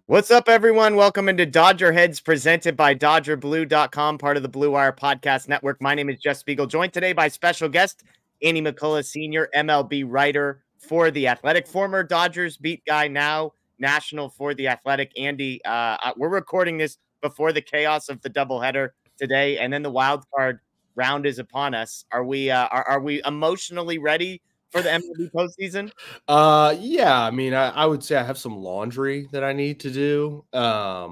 What's up, everyone? Welcome into DodgerHeads, presented by DodgerBlue.com, part of the Blue Wire Podcast Network. My name is Jeff Spiegel, joined today by special guest Andy McCullough, senior MLB writer for The Athletic, former Dodgers beat guy, now national for The Athletic. Andy, we're recording this before the chaos of the doubleheader today, and then the wild card round is upon us. Are we emotionally ready for the MLB postseason? Yeah, I mean, I would say I have some laundry that I need to do. I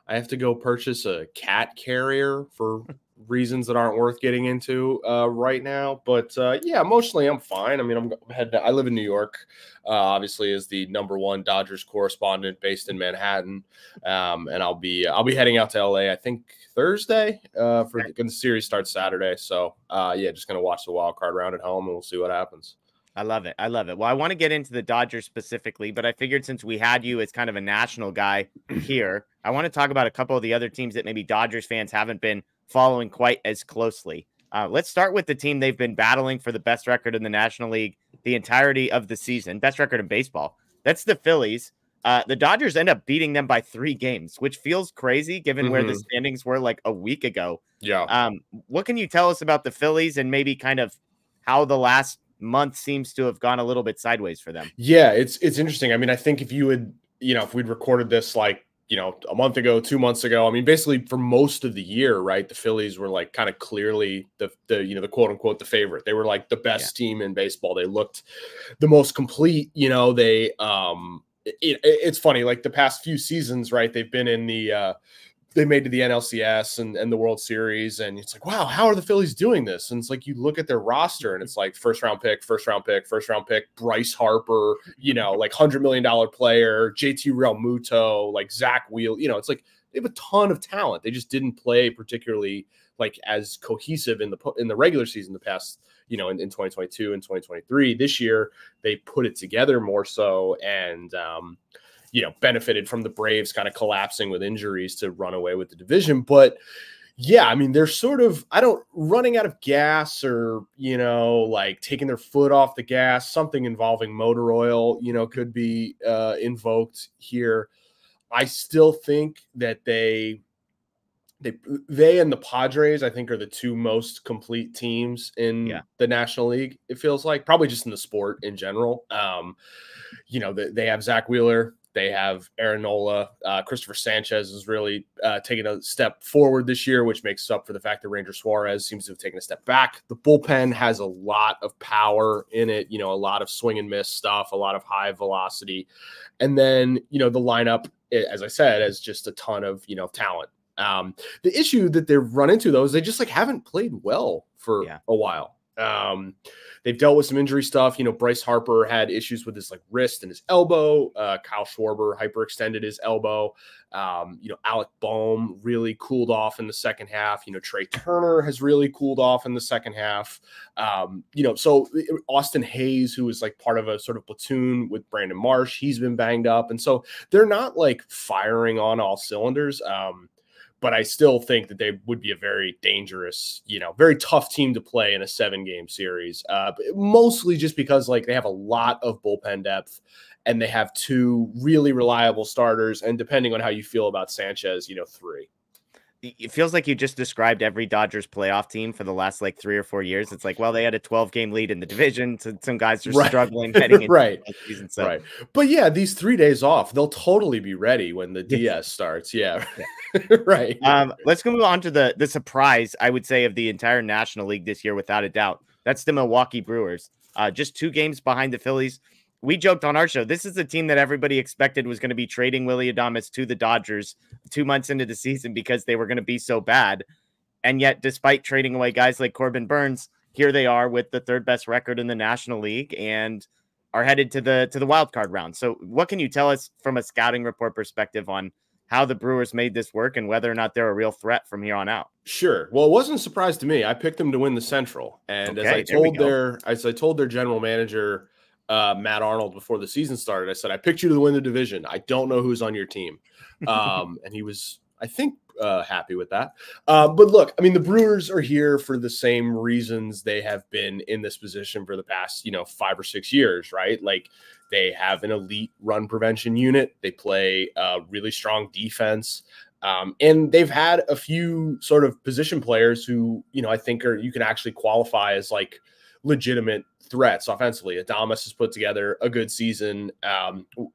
have to go purchase a cat carrier for reasons that aren't worth getting into right now. But yeah, emotionally, I'm fine. I mean, I live in New York, obviously, as the #1 Dodgers correspondent based in Manhattan, and I'll be heading out to LA. I think Thursday for the series starts Saturday. So yeah, just gonna watch the wild card round at home, and we'll see what happens. I love it. I love it. Well, I want to get into the Dodgers specifically, but I figured since we had you as kind of a national guy here, I want to talk about a couple of the other teams that maybe Dodgers fans haven't been following quite as closely. Let's start with the team they've been battling for the best record in the National League the entirety of the season, best record in baseball. That's the Phillies. The Dodgers end up beating them by 3 games, which feels crazy given where the standings were like a week ago. Yeah. What can you tell us about the Phillies and maybe kind of how the last month seems to have gone a little bit sideways for them? Yeah, it's interesting. I mean, I think if we'd recorded this like, a month ago, 2 months ago, I mean, basically for most of the year, right, the Phillies were like kind of clearly the quote unquote the favorite. They were like the best team in baseball. They looked the most complete. It's funny, like the past few seasons, right? They've been in they made to the NLCS and the World Series, and it's like, wow, how are the Phillies doing this? And it's like you look at their roster, and it's like first round pick, Bryce Harper, like $100 million player, JT Realmuto, like Zach Wheel. It's like they have a ton of talent. They just didn't play particularly like as cohesive in the regular season the past, in 2022 and 2023. This year they put it together more so, and benefited from the Braves kind of collapsing with injuries to run away with the division. But yeah, I mean, they're sort of, running out of gas or, like taking their foot off the gas, something involving motor oil, could be invoked here. I still think that they and the Padres, I think, are the 2 most complete teams in the National League. It feels like, probably just in the sport in general. They have Zach Wheeler. They have Aaron Nola. Christopher Sanchez is really taking a step forward this year, which makes up for the fact that Ranger Suarez seems to have taken a step back. The bullpen has a lot of power in it, a lot of swing and miss stuff, a lot of high velocity. And then, the lineup, as I said, has just a ton of, talent. The issue that they've run into, though, is they just like haven't played well for a while. They've dealt with some injury stuff. Bryce Harper had issues with his like wrist and his elbow. Kyle Schwarber hyperextended his elbow. Alec Boehm really cooled off in the second half. Trey Turner has really cooled off in the second half. So Austin Hayes, who is like part of a sort of platoon with Brandon Marsh, he's been banged up. And so they're not like firing on all cylinders. But I still think that they would be a very dangerous, very tough team to play in a 7-game series. Mostly just because like they have a lot of bullpen depth and they have 2 really reliable starters. And depending on how you feel about Sanchez, 3. It feels like you just described every Dodgers playoff team for the last like 3 or 4 years. It's like, well, they had a 12-game lead in the division. So some guys are struggling heading into the season. So. Right. But yeah, these 3 days off, they'll totally be ready when the DS starts. Yeah. Right. Let's move on to the surprise, I would say, of the entire National League this year, without a doubt. That's the Milwaukee Brewers. Just 2 games behind the Phillies. We joked on our show, this is the team that everybody expected was going to be trading Willy Adames to the Dodgers 2 months into the season because they were going to be so bad. And yet, despite trading away guys like Corbin Burns, here they are with the 3rd best record in the National League and are headed to the wild card round. So what can you tell us from a scouting report perspective on how the Brewers made this work and whether or not they're a real threat from here on out? Sure. Well, it wasn't a surprise to me. I picked them to win the Central. And as I told their general manager, Matt Arnold, before the season started, I said, I picked you to win the division. I don't know who's on your team. And he was happy with that. But look, I mean, the Brewers are here for the same reasons they have been in this position for the past, 5 or 6 years, right? Like, they have an elite run prevention unit. They play really strong defense. And they've had a few sort of position players who, I think you can actually qualify as like legitimate threats offensively. Adames has put together a good season.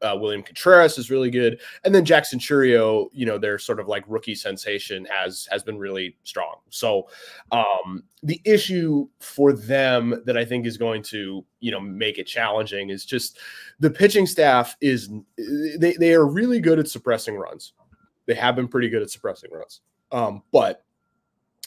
William Contreras is really good. And then Jackson Churio, their sort of like rookie sensation has been really strong. So the issue for them that I think is going to, make it challenging is just the pitching staff they are really good at suppressing runs. They have been pretty good at suppressing runs. But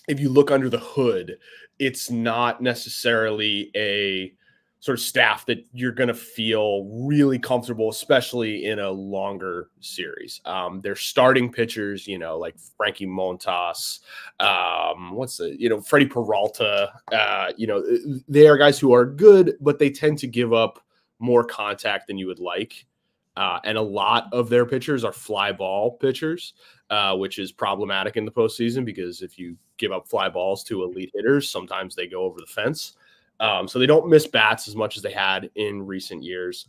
if you look under the hood, it's not necessarily a sort of staff that you're going to feel really comfortable, especially in a longer series. They're starting pitchers, like Frankie Montas, Freddie Peralta, they are guys who are good, but they tend to give up more contact than you would like. And a lot of their pitchers are fly ball pitchers, which is problematic in the postseason because if you give up fly balls to elite hitters, sometimes they go over the fence. So they don't miss bats as much as they had in recent years.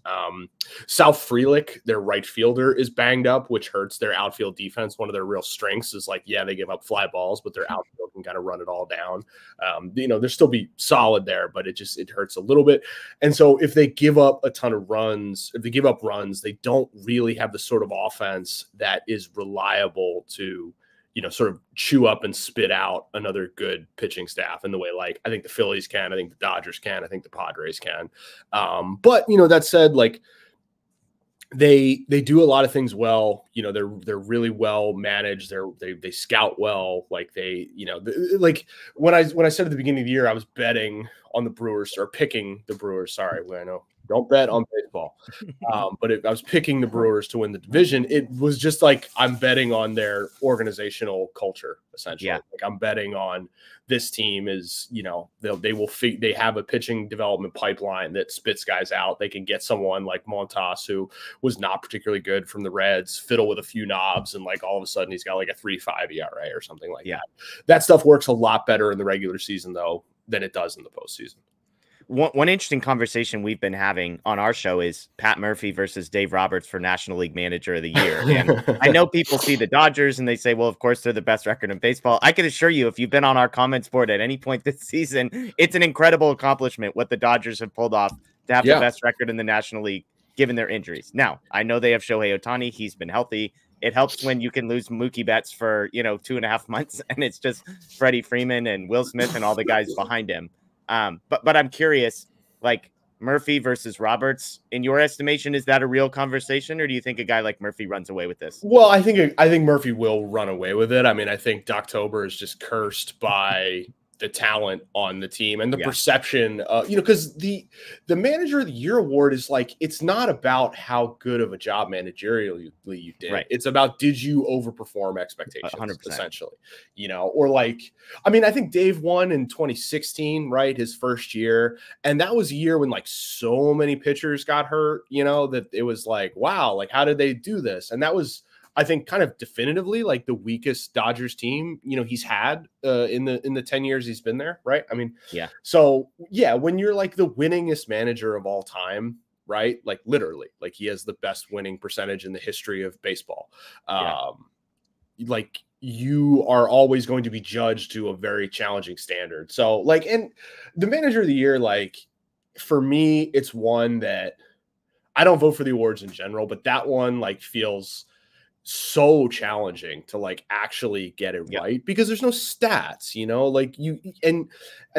Sal Frelick, their right fielder, is banged up, which hurts their outfield defense. One of their real strengths is like, they give up fly balls, but their outfield can kind of run it all down. They'll still be solid there, but it hurts a little bit. And so if they give up a ton of runs, they don't really have the sort of offense that is reliable to sort of chew up and spit out another good pitching staff in the way like I think the Phillies can, I think the Dodgers can, I think the Padres can. But that said, like they do a lot of things well. They're really well managed. They scout well. Like like when I said at the beginning of the year I was betting on the Brewers or picking the Brewers. Sorry, I know. Don't bet on baseball. But I was picking the Brewers to win the division. It was just like I'm betting on their organizational culture, essentially. Yeah. Like I'm betting on this team is, they have a pitching development pipeline that spits guys out. They can get someone like Montas, who was not particularly good from the Reds, fiddle with a few knobs, and like all of a sudden he's got like a 3.5 ERA or something like that. That stuff works a lot better in the regular season, though, than it does in the postseason. One interesting conversation we've been having on our show is Pat Murphy versus Dave Roberts for National League Manager of the Year. And I know people see the Dodgers and they say, well, of course, they're the best record in baseball. I can assure you, if you've been on our comments board at any point this season, it's an incredible accomplishment what the Dodgers have pulled off to have the best record in the National League, given their injuries. Now, I know they have Shohei Ohtani. He's been healthy. It helps when you can lose Mookie Betts for, 2.5 months, and it's just Freddie Freeman and Will Smith and all the guys behind him. But I'm curious, like Murphy versus Roberts, in your estimation, is that a real conversation, or do you think a guy like Murphy runs away with this? Well, I think Murphy will run away with it. I mean, I think Doctober is just cursed by the talent on the team and the perception, because the Manager of the Year award is like, it's not about how good of a job managerially you did. Right. It's about, did you overperform expectations, 100%. Essentially, or like, I mean, I think Dave won in 2016, right? His first year. And that was a year when like so many pitchers got hurt, that it was like, wow, like how did they do this? And that was, I think, kind of definitively like the weakest Dodgers team, he's had in the 10 years he's been there. Right. I mean, So when you're like the winningest manager of all time, right? Like literally, like he has the best winning percentage in the history of baseball. Like you are always going to be judged to a very challenging standard. So like, and the Manager of the Year, like for me, it's one that I don't vote for the awards in general, but that one like feels so challenging to like actually get it right because there's no stats, like you and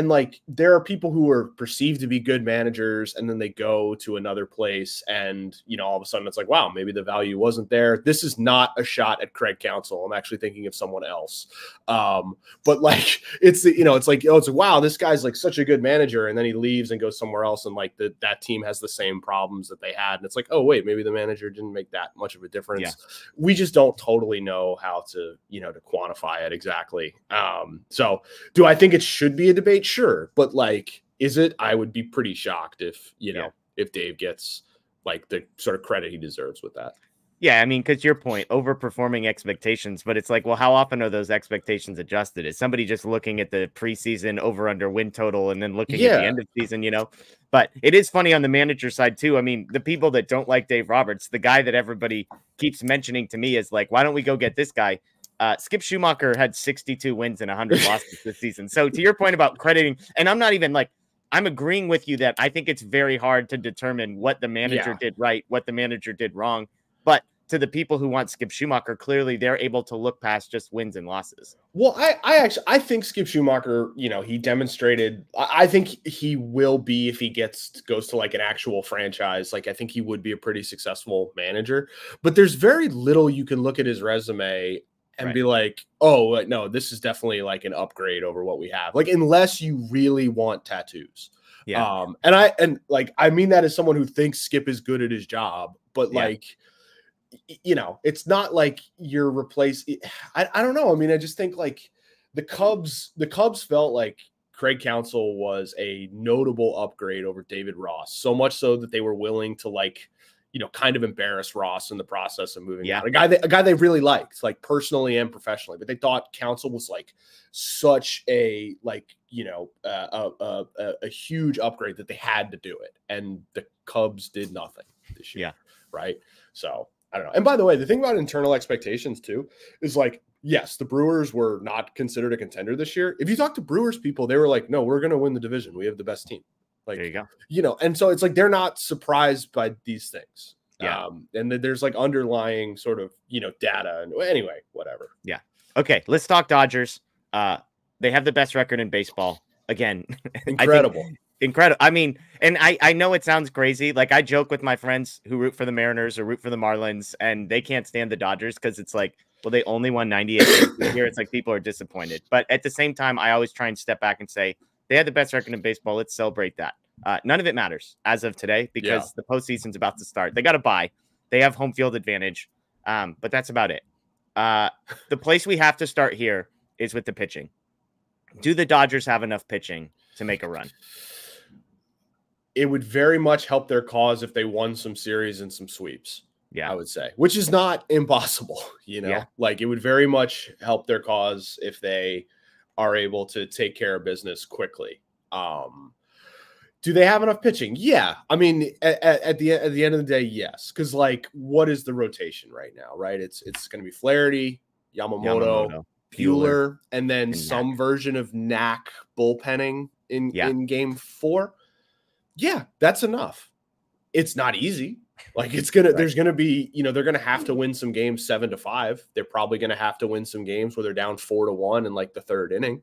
like there are people who are perceived to be good managers and then they go to another place and all of a sudden it's like, wow, maybe the value wasn't there. This is not a shot at Craig Counsell. I'm actually thinking of someone else. But like it's like, oh, it's wow, this guy's like such a good manager, and then he leaves and goes somewhere else and like that team has the same problems that they had, and it's like, oh wait, maybe the manager didn't make that much of a difference. We just don't totally know how to to quantify it exactly. So do I think it should be a debate? Sure, but like, is it? I would be pretty shocked if if Dave gets like the sort of credit he deserves with that. Yeah, I mean, because your point, overperforming expectations, but it's like, well, how often are those expectations adjusted? Is somebody just looking at the preseason over under win total and then looking at the Yeah. end of season, But it is funny on the manager side, too. I mean, the people that don't like Dave Roberts, the guy that everybody keeps mentioning to me is like, why don't we go get this guy? Skip Schumacher had 62 wins and 100 losses this season. So to your point about crediting, and I'm not even like, I'm agreeing with you that I think it's very hard to determine what the manager did right, what the manager did wrong. But to the people who want Skip Schumacher, clearly they're able to look past just wins and losses. Well, I think Skip Schumacher, he demonstrated. I think he will be, if he goes to like an actual franchise. Like, I think he would be a pretty successful manager. But there's very little you can look at his resume and be like, oh no, this is definitely like an upgrade over what we have. Like, unless you really want tattoos. Yeah. I mean that as someone who thinks Skip is good at his job, but it's not like you're replacing. I don't know. I mean, I just think like the Cubs felt like Craig Counsell was a notable upgrade over David Ross, so much so that they were willing to kind of embarrass Ross in the process of moving out. A guy they really liked, like personally and professionally, but they thought Counsell was like such a a huge upgrade that they had to do it, and the Cubs did nothing this year. Right. So I don't know. And by the way, the thing about internal expectations too is like, yes, the Brewers were not considered a contender this year. If you talk to Brewers people, they were like, no, we're going to win the division. We have the best team. Like, there you go. And so it's like, they're not surprised by these things. Yeah. And there's like underlying sort of, data and anyway, whatever. Yeah. Okay. Let's talk Dodgers. They have the best record in baseball again. Incredible. Incredible. I mean, and I know it sounds crazy. Like, I joke with my friends who root for the Mariners or root for the Marlins, and they can't stand the Dodgers because it's like, well, they only won 98 games this year. It's like people are disappointed. But at the same time, I always try and step back and say, they had the best record in baseball. Let's celebrate that. None of it matters as of today because the postseason's about to start. They got to bye. They have home field advantage. But that's about it. The place we have to start here is with the pitching. Do the Dodgers have enough pitching to make a run? It would very much help their cause if they won some series and some sweeps. Yeah, I would say, which is not impossible. Like, it would very much help their cause if they are able to take care of business quickly. Do they have enough pitching? Yeah. I mean, at the end of the day, yes. Because like, what is the rotation right now? Right. It's going to be Flaherty, Yamamoto, Buehler, and then some version of Knack bullpenning in game 4. Yeah, that's enough. It's not easy. Like, it's going to, there's going to be, they're going to have to win some games 7-5. They're probably going to have to win some games where they're down 4-1 in like the 3rd inning.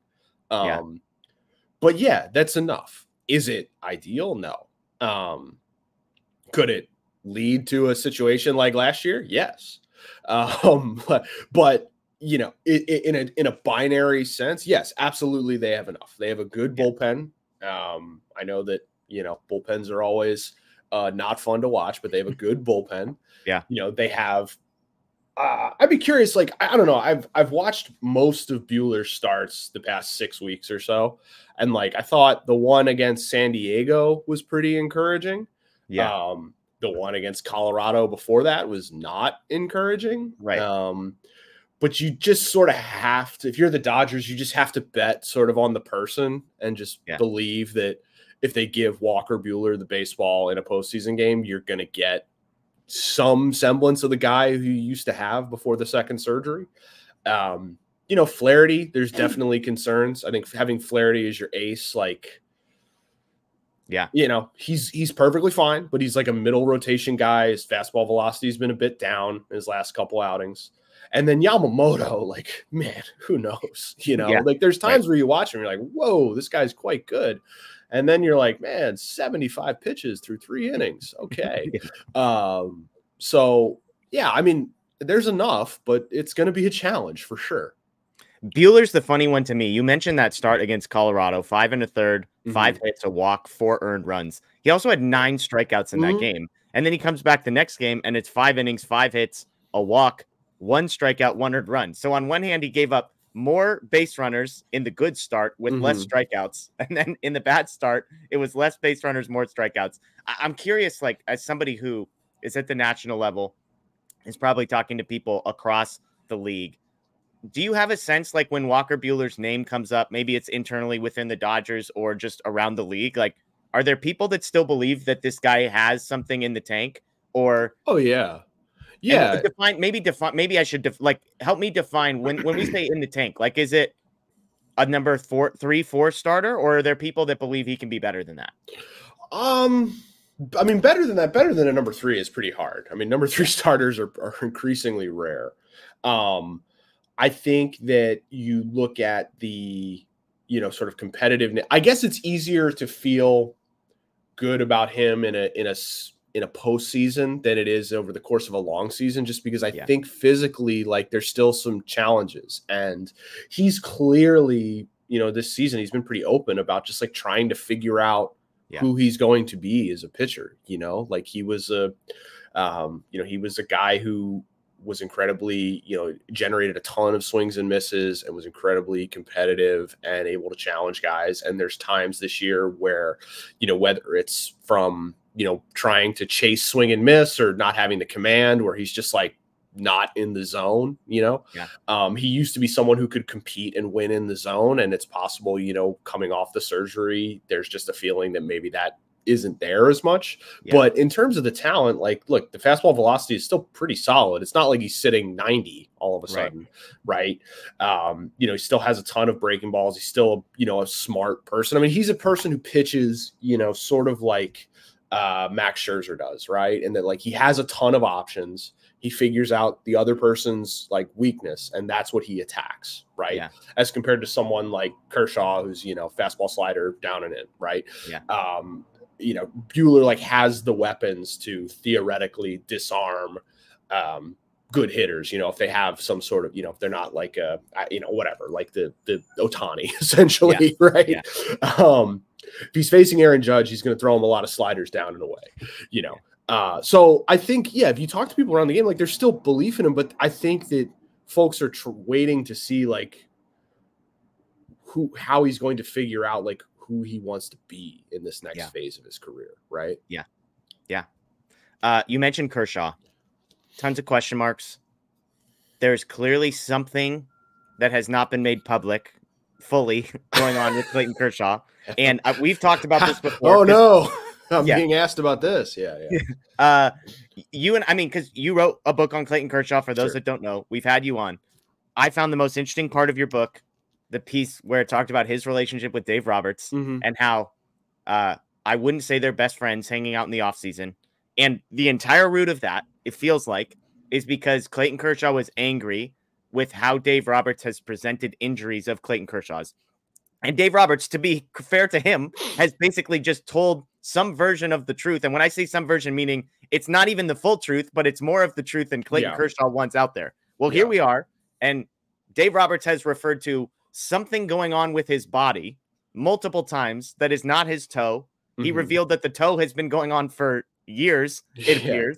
But yeah, that's enough. Is it ideal? No. Could it lead to a situation like last year? Yes. But in a binary sense, yes, absolutely. They have enough. They have a good bullpen. I know that, bullpens are always not fun to watch, but they have a good bullpen. Yeah. They have, I'd be curious. Like, I don't know. I've watched most of Buehler's starts the past 6 weeks or so. And like, I thought the one against San Diego was pretty encouraging. Yeah. The one against Colorado before that was not encouraging. Right. But you just sort of have to, if you're the Dodgers, you just have to bet sort of on the person and just believe that if they give Walker Buehler the baseball in a postseason game, you're going to get some semblance of the guy who you used to have before the second surgery. Flaherty, there's definitely concerns. I think having Flaherty as your ace, like, he's perfectly fine, but he's like a middle rotation guy. His fastball velocity has been a bit down in his last couple outings. And then Yamamoto, like, man, who knows? Like, there's times where you watch him, you're like, whoa, this guy's quite good. And then you're like, man, 75 pitches through 3 innings. Okay. So, yeah, I mean, there's enough, but it's going to be a challenge for sure. Buehler's the funny one to me. You mentioned that start against Colorado, 5 1/3, 5 hits, a walk, 4 earned runs. He also had 9 strikeouts in that game. And then he comes back the next game and it's 5 innings, 5 hits, a walk, 1 strikeout, 1 earned run. So on one hand, he gave up more base runners in the good start with less strikeouts. And then in the bad start, it was less base runners, more strikeouts. I'm curious, like, as somebody who is at the national level, is probably talking to people across the league. Do you have a sense, like, when Walker Buehler's name comes up, maybe it's internally within the Dodgers or just around the league, like, are there people that still believe that this guy has something in the tank? Or oh yeah, and maybe I should like, help me define when we say in the tank, like, is it a number 3, 4 starter, or are there people that believe he can be better than that? I mean, better than a number 3 is pretty hard. I mean, number 3 starters are increasingly rare. I think that you look at the, sort of competitiveness. I guess it's easier to feel good about him in a postseason than it is over the course of a long season, just because I think physically, like, there's still some challenges, and he's clearly, this season he's been pretty open about just like trying to figure out who he's going to be as a pitcher. Like he was a guy who was incredibly, generated a ton of swings and misses and was incredibly competitive and able to challenge guys. And there's times this year where, whether it's from, trying to chase swing and miss or not having the command, where he's just like not in the zone, he used to be someone who could compete and win in the zone. And it's possible, coming off the surgery, there's just a feeling that maybe that isn't there as much. But in terms of the talent, like, look, the fastball velocity is still pretty solid. It's not like he's sitting 90 all of a sudden, right? He still has a ton of breaking balls. He's still, a smart person. I mean, he's a person who pitches, sort of like Max Scherzer does, right? And that, like, he has a ton of options. He figures out the other person's like weakness, and that's what he attacks, right? As compared to someone like Kershaw, who's, fastball, slider, down and in, right? Buehler like has the weapons to theoretically disarm good hitters, if they have some sort of, if they're not like whatever, like the Ohtani essentially, right? If he's facing Aaron Judge, he's going to throw him a lot of sliders down and away, so I think, if you talk to people around the game, like, there's still belief in him, but I think that folks are waiting to see like how he's going to figure out like who he wants to be in this next phase of his career, right? You mentioned Kershaw. Tons of question marks. There's clearly something that has not been made public fully going on with Clayton Kershaw. And we've talked about this before. Oh, no. I'm being asked about this. Because you wrote a book on Clayton Kershaw. For those that don't know, we've had you on. I found the most interesting part of your book, the piece where it talked about his relationship with Dave Roberts and how I wouldn't say they're best friends hanging out in the offseason. And the entire root of that, it feels like, is because Clayton Kershaw was angry with how Dave Roberts has presented injuries of Clayton Kershaw's. And Dave Roberts, to be fair to him, has basically just told some version of the truth. And when I say some version, meaning it's not even the full truth, but it's more of the truth than Clayton Kershaw wants out there. Well, here we are. And Dave Roberts has referred to something going on with his body multiple times that is not his toe. He revealed that the toe has been going on for years, it appears.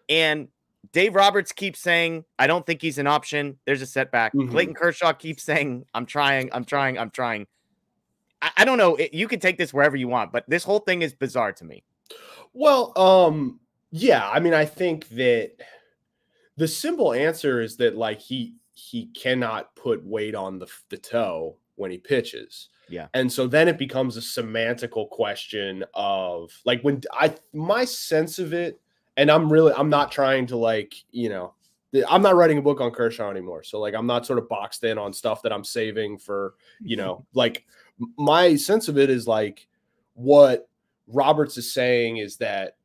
And Dave Roberts keeps saying, I don't think he's an option. There's a setback. Clayton Kershaw keeps saying, I'm trying. I don't know. You can take this wherever you want, but this whole thing is bizarre to me. Well, I mean, I think that the simple answer is that, like, he cannot put weight on the toe when he pitches. And so then it becomes a semantical question of, like, my sense of it, and I'm not trying to, like, I'm not writing a book on Kershaw anymore. So, like, I'm not sort of boxed in on stuff that I'm saving for, like, my sense of it is, like, what Roberts is saying is that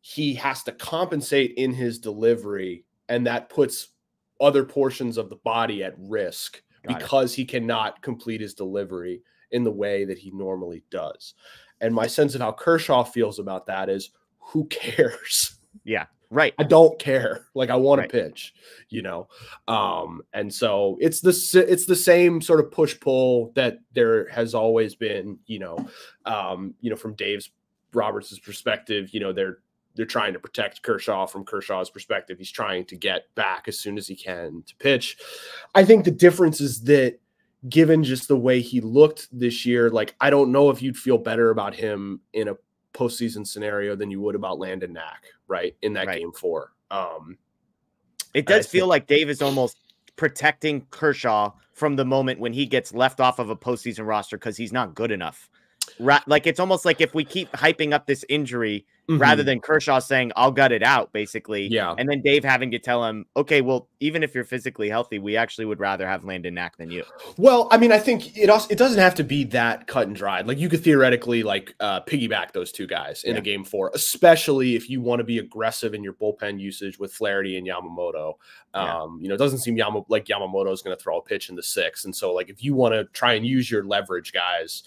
he has to compensate in his delivery, and that puts other portions of the body at risk because he cannot complete his delivery in the way that he normally does. And my sense of how Kershaw feels about that is, who cares? Right. I don't care. Like, I want to pitch, and so it's the same sort of push pull that there has always been, from Dave Roberts' perspective, they're trying to protect Kershaw. From Kershaw's perspective, he's trying to get back as soon as he can to pitch. I think the difference is that, given just the way he looked this year, like, I don't know if you'd feel better about him in a postseason scenario than you would about Landon Knack, right? In that game 4. It does feel like Dave is almost protecting Kershaw from the moment when he gets left off of a postseason roster because he's not good enough. Like it's almost like if we keep hyping up this injury rather than Kershaw saying, I'll gut it out, basically. Yeah. And then Dave having to tell him, okay, well, even if you're physically healthy, we actually would rather have Landon Knack than you. Well, I mean, I think it doesn't have to be that cut and dried. Like you could theoretically piggyback those two guys in a game 4, especially if you want to be aggressive in your bullpen usage with Flaherty and Yamamoto. It doesn't seem like Yamamoto is going to throw a pitch in the 6th. And so like, if you want to try and use your leverage guys,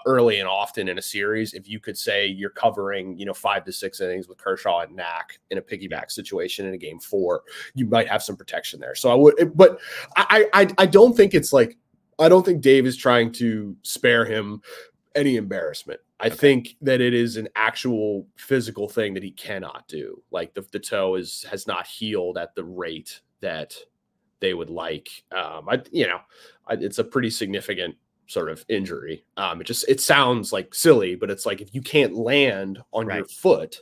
early and often in a series, if you could say you're covering, 5 to 6 innings with Kershaw and Knack in a piggyback situation in a game 4, you might have some protection there. So I don't think it's like, I don't think Dave is trying to spare him any embarrassment. I think that it is an actual physical thing that he cannot do. Like the toe has not healed at the rate that they would like. It's a pretty significant sort of injury. It sounds like silly, but it's like if you can't land on your foot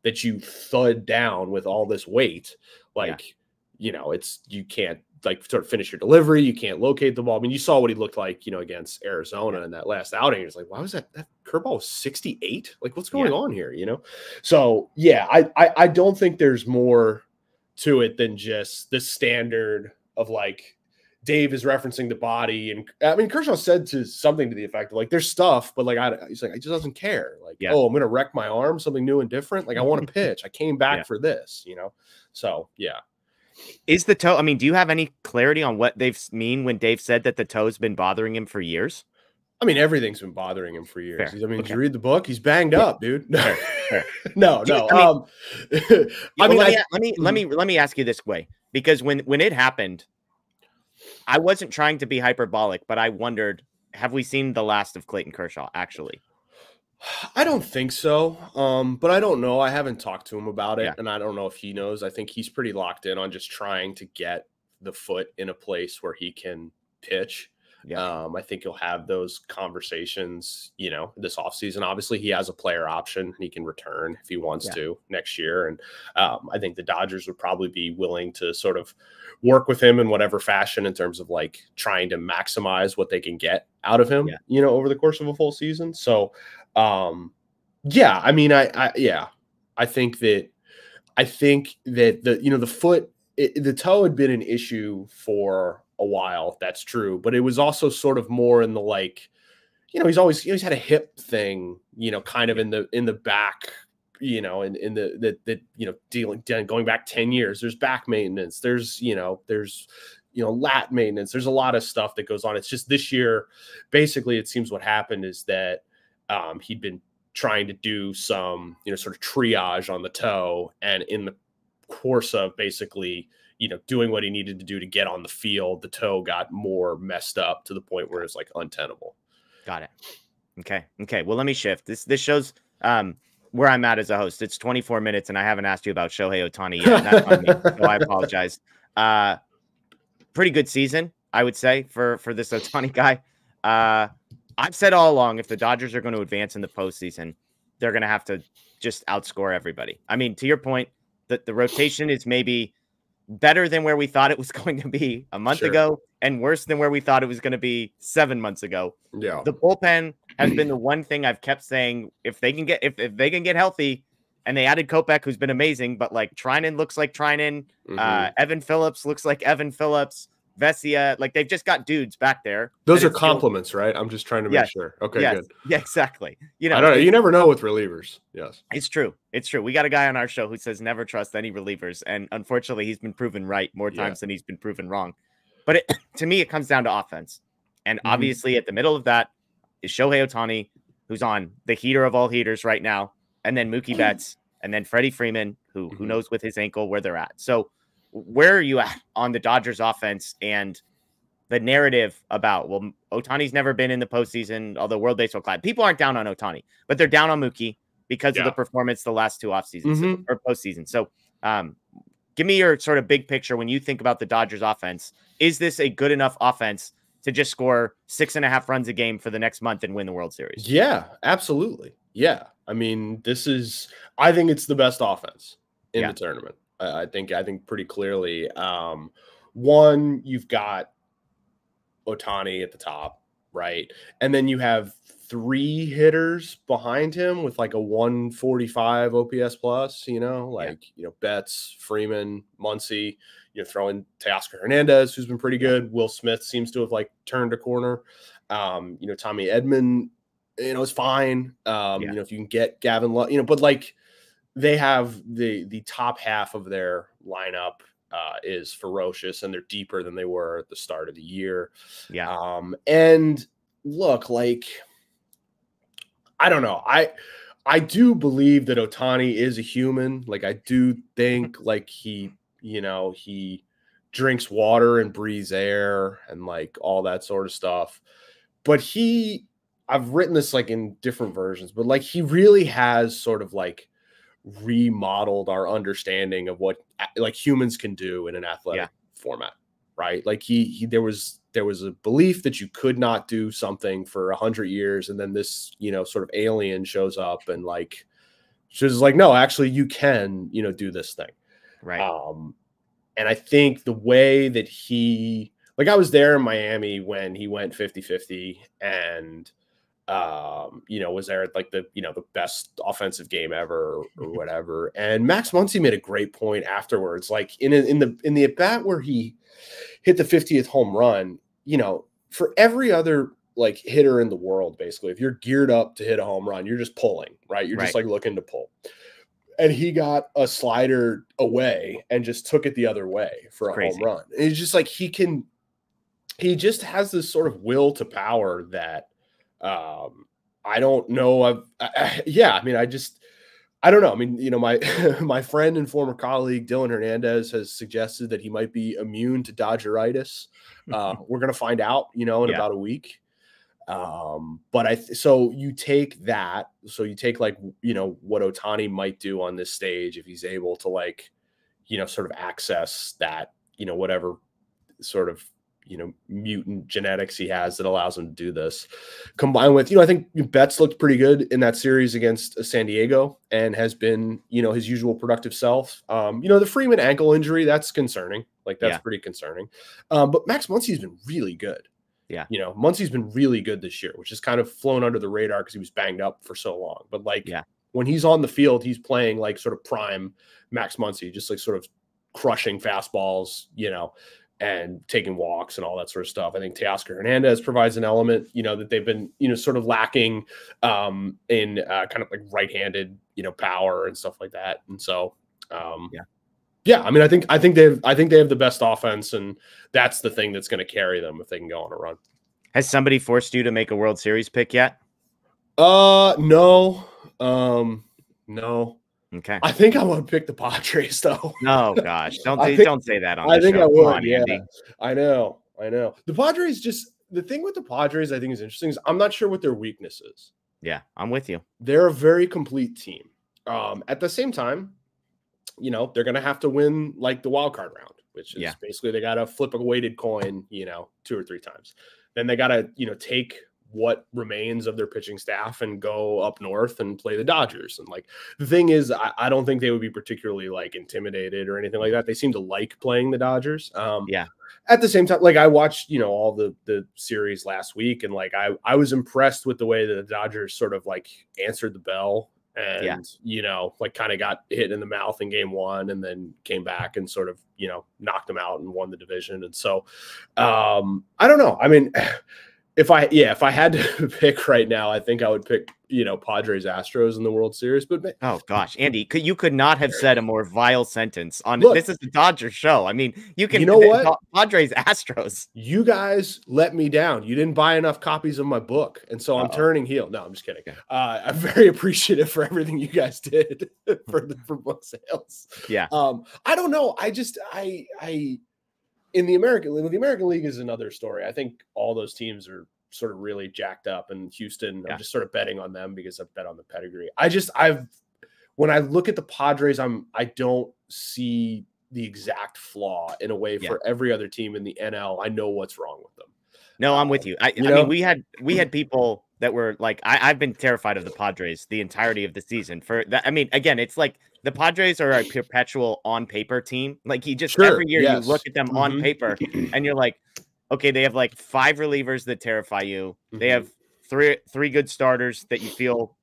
that you thud down with all this weight, you can't like sort of finish your delivery. You can't locate the ball. I mean, you saw what he looked like, against Arizona in that last outing. It's like, why was that curveball was 68? Like, what's going on here? So yeah, I don't think there's more to it than just the standard of like, Dave is referencing the body. And I mean, Kershaw said something to the effect of like, there's stuff, but like, he's like, I just doesn't care. Like, oh, I'm going to wreck my arm, something new and different. Like I want to pitch. I came back for this, So yeah. Is the toe, I mean, do you have any clarity on what they mean when Dave said that the toe's been bothering him for years? I mean, everything's been bothering him for years. Fair. Did you read the book? He's banged up, dude. Fair. No. Let me ask you this way, because when it happened, I wasn't trying to be hyperbolic, but I wondered, have we seen the last of Clayton Kershaw, actually? I don't think so, but I don't know. I haven't talked to him about it, and I don't know if he knows. I think he's pretty locked in on just trying to get the foot in a place where he can pitch. I think he'll have those conversations, this offseason. Obviously, he has a player option. He can return if he wants to next year. And I think the Dodgers would probably be willing to sort of work with him in whatever fashion in terms of like trying to maximize what they can get out of him, over the course of a full season. So, I mean, I think that the foot, the toe had been an issue for a while. That's true. But it was also sort of more in the like, he's always had a hip thing, kind of in the back, going back 10 years, there's back maintenance, there's lat maintenance. There's a lot of stuff that goes on. It's just this year, basically, it seems what happened is that he'd been trying to do some, sort of triage on the toe. And in the course of basically, doing what he needed to do to get on the field, the toe got more messed up to the point where it's like untenable. Got it. Okay. Well, let me shift. This shows where I'm at as a host. It's 24 minutes and I haven't asked you about Shohei Ohtani yet. That's on me, so I apologize. Pretty good season, I would say, for this Ohtani guy. I've said all along, if the Dodgers are going to advance in the postseason, they're going to have to just outscore everybody. I mean, to your point, that the rotation is maybe better than where we thought it was going to be a month ago and worse than where we thought it was going to be 7 months ago. Yeah. The bullpen has been the one thing I've kept saying, if they can get healthy, and they added Kopech, who's been amazing, but like Trinan looks like Trinan, Evan Phillips looks like Evan Phillips, Vesia, like they've just got dudes back there. Those are compliments, right? I'm just trying to make sure. Okay, good. Yeah, exactly. I don't know. You never know with relievers. Yes. It's true. We got a guy on our show who says never trust any relievers. And unfortunately, he's been proven right more times than he's been proven wrong. But to me, it comes down to offense. And obviously at the middle of that is Shohei Ohtani, who's on the heater of all heaters right now. And then Mookie Betts and then Freddie Freeman, who knows with his ankle where they're at. So where are you at on the Dodgers offense and the narrative about, well, Ohtani's never been in the postseason, although World Baseball Classic. People aren't down on Ohtani, but they're down on Mookie because of the performance the last two off seasons or postseason. So give me your sort of big picture when you think about the Dodgers offense. Is this a good enough offense to just score 6.5 runs a game for the next month and win the World Series? Yeah, absolutely. Yeah. I mean, I think it's the best offense in the tournament. I think pretty clearly. One, you've got Ohtani at the top, right? And then you have 3 hitters behind him with like a 145 OPS plus, Betts, Freeman, Muncy, throwing Teoscar Hernandez, who's been pretty good. Will Smith seems to have like turned a corner. Tommy Edman, is fine. If you can get Gavin Love, but like they have the top half of their lineup is ferocious, and they're deeper than they were at the start of the year. Yeah. And look, like, I don't know. I do believe that Ohtani is a human. Like, I do think like he drinks water and breathes air and like all that sort of stuff. But I've written this like in different versions, but like he really has sort of like remodeled our understanding of what like humans can do in an athletic format, right? Like there was a belief that you could not do something for 100 years, and then this sort of alien shows up and like she's like, no, actually you can do this thing, right? And I think the way that I was there in Miami when he went 50-50 and was there at like the best offensive game ever or whatever. And Max Muncy made a great point afterwards, like in the at bat where he hit the 50th home run, for every other like hitter in the world, basically, if you're geared up to hit a home run, you're just pulling, right? You're just like looking to pull. And he got a slider away and just took it the other way for a home run. And it's just like he just has this sort of will to power that I don't know. I don't know. I mean, my friend and former colleague Dylan Hernandez has suggested that he might be immune to Dodgeritis. We're going to find out, in about a week. So you take that. So you take like, what Ohtani might do on this stage if he's able to like, sort of access that, whatever sort of, mutant genetics he has that allows him to do this, combined with, I think Betts looked pretty good in that series against San Diego and has been, his usual productive self. The Freeman ankle injury, that's concerning. Like that's pretty concerning. But Max Muncy's been really good. Yeah. Muncy's been really good this year, which has kind of flown under the radar because he was banged up for so long. But like when he's on the field, he's playing like sort of prime Max Muncy, just like sort of crushing fastballs, and taking walks and all that sort of stuff. I think Teoscar Hernandez provides an element, that they've been, sort of lacking in kind of like right-handed, power and stuff like that. And so, I mean, I think they have the best offense, and that's the thing that's going to carry them if they can go on a run. Has somebody forced you to make a World Series pick yet? No. No. Okay. I think I want to pick the Padres, though. No, gosh, don't say that on. I think show. I would. On, yeah, Andy. I know. The Padres the thing with the Padres I think is interesting is I'm not sure what their weakness is. Yeah, I'm with you. They're a very complete team. At the same time, they're going to have to win like the wild card round, which is basically they got to flip a weighted coin, 2 or 3 times. Then they got to, take what remains of their pitching staff and go up north and play the Dodgers. And like, the thing is, I don't think they would be particularly like intimidated or anything like that. They seem to like playing the Dodgers. At the same time, like I watched, all the series last week, and like, I was impressed with the way that the Dodgers sort of like answered the bell and, like kind of got hit in the mouth in game 1 and then came back and sort of, knocked them out and won the division. And so I don't know. I mean, if I had to pick right now, I think I would pick, Padres Astros in the World Series. But oh gosh, Andy, you could not have said a more vile sentence on this is the Dodgers show. I mean, what? Padres Astros. You guys let me down. You didn't buy enough copies of my book, and so I'm turning heel. No, I'm just kidding. I'm very appreciative for everything you guys did for book sales. Yeah. I don't know. In the American League is another story. I think all those teams are sort of really jacked up, and Houston, I'm just sort of betting on them because I've bet on the pedigree. When I look at the Padres, I don't see the exact flaw in a way for every other team in the NL. I know what's wrong with them. No, I'm with you. I mean, we had people that were like, I've been terrified of the Padres the entirety of the season. For that, I mean, again, it's like the Padres are a perpetual on paper team. Like you just every year you look at them on paper and you're like, okay, they have like 5 relievers that terrify you. They have three good starters that you feel,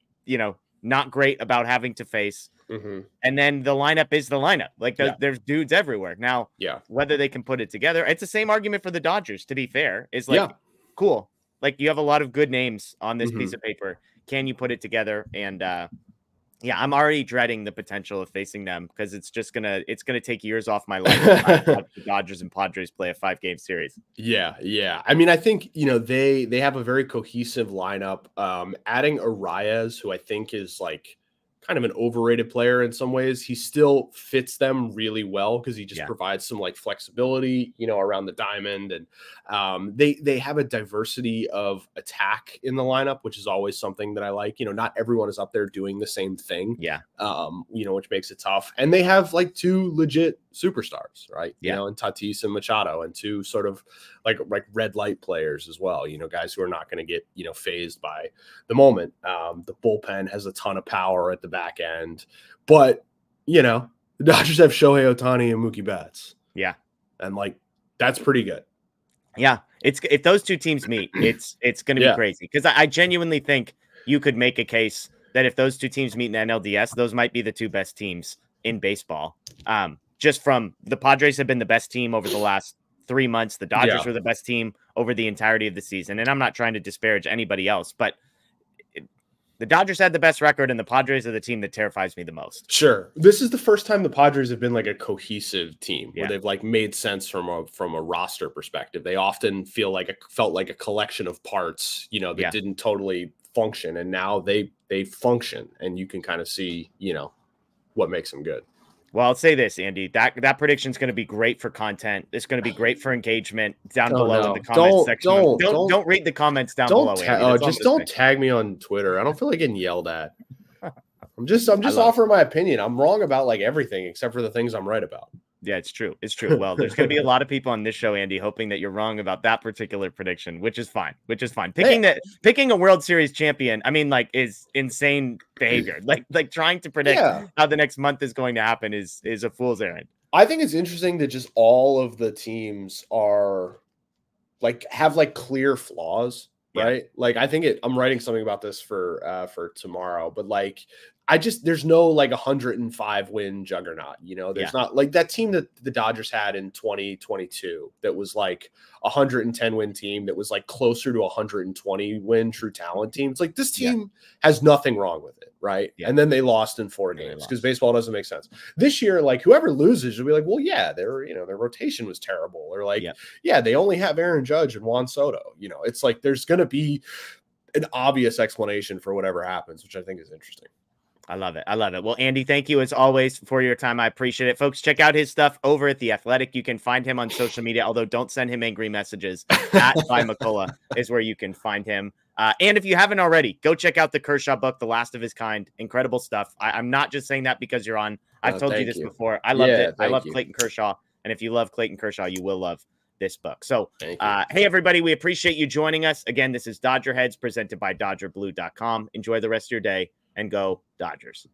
not great about having to face. And then the lineup is the lineup. Like there's dudes everywhere. Now, whether they can put it together, it's the same argument for the Dodgers, to be fair, is like, cool. Like you have a lot of good names on this piece of paper. Can you put it together? And I'm already dreading the potential of facing them because it's gonna take years off my life to watch the Dodgers and Padres play a 5-game series. Yeah. I mean, I think they have a very cohesive lineup. Adding Arias, who I think is like kind of an overrated player in some ways, he still fits them really well because he just provides some like flexibility, around the diamond. And they have a diversity of attack in the lineup, which is always something that I like. Not everyone is up there doing the same thing. Which makes it tough. And they have like 2 legit superstars, right? And Tatis and Machado, and 2 sort of like red light players as well, guys who are not going to get, phased by the moment. The bullpen has a ton of power at the back end, but the Dodgers have Shohei Ohtani and Mookie Betts. And like, that's pretty good. If those 2 teams meet, it's going to be crazy. Cause I genuinely think you could make a case that if those 2 teams meet in the NLDS, those might be the 2 best teams in baseball. Just from the Padres have been the best team over the last 3 months. The Dodgers were the best team over the entirety of the season. And I'm not trying to disparage anybody else, but the Dodgers had the best record, and the Padres are the team that terrifies me the most. Sure. This is the first time the Padres have been like a cohesive team where they've like made sense from a roster perspective. They often felt like a collection of parts, that didn't totally function. And now they function, and you can kind of see, what makes them good. Well, I'll say this, Andy, that prediction is going to be great for content. It's going to be great for engagement down below in the comments section. Don't read the comments down below. Just don't tag me on Twitter. I don't feel like getting yelled at. I'm just offering my opinion. I'm wrong about like everything except for the things I'm right about. Yeah, it's true. It's true. Well, there's going to be a lot of people on this show, Andy, hoping that you're wrong about that particular prediction, which is fine. Picking a World Series champion, I mean, like, is insane behavior. Like trying to predict how the next month is going to happen is a fool's errand. I think it's interesting that just all of the teams are like have like clear flaws, right? Like I think I'm writing something about this for tomorrow, but like there's no like 105 win juggernaut, there's not like that team that the Dodgers had in 2022 that was like 110 win team that was like closer to 120 win true talent team. It's like this team has nothing wrung with it, right? And then they lost in 4 games because baseball doesn't make sense. This year, like whoever loses, you'll be like, well, their rotation was terrible, or like, they only have Aaron Judge and Juan Soto. It's like there's going to be an obvious explanation for whatever happens, which I think is interesting. I love it. Well, Andy, thank you as always for your time. I appreciate it. Folks, check out his stuff over at The Athletic. You can find him on social media, although don't send him angry messages. At By McCullough is where you can find him. And if you haven't already, go check out the Kershaw book, The Last of His Kind. Incredible stuff. I'm not just saying that because you're on. I've told you this before. I loved it. I love Clayton Kershaw. And if you love Clayton Kershaw, you will love this book. So, hey, everybody, we appreciate you joining us. Again, this is Dodger Heads presented by DodgerBlue.com. Enjoy the rest of your day and go Dodgers.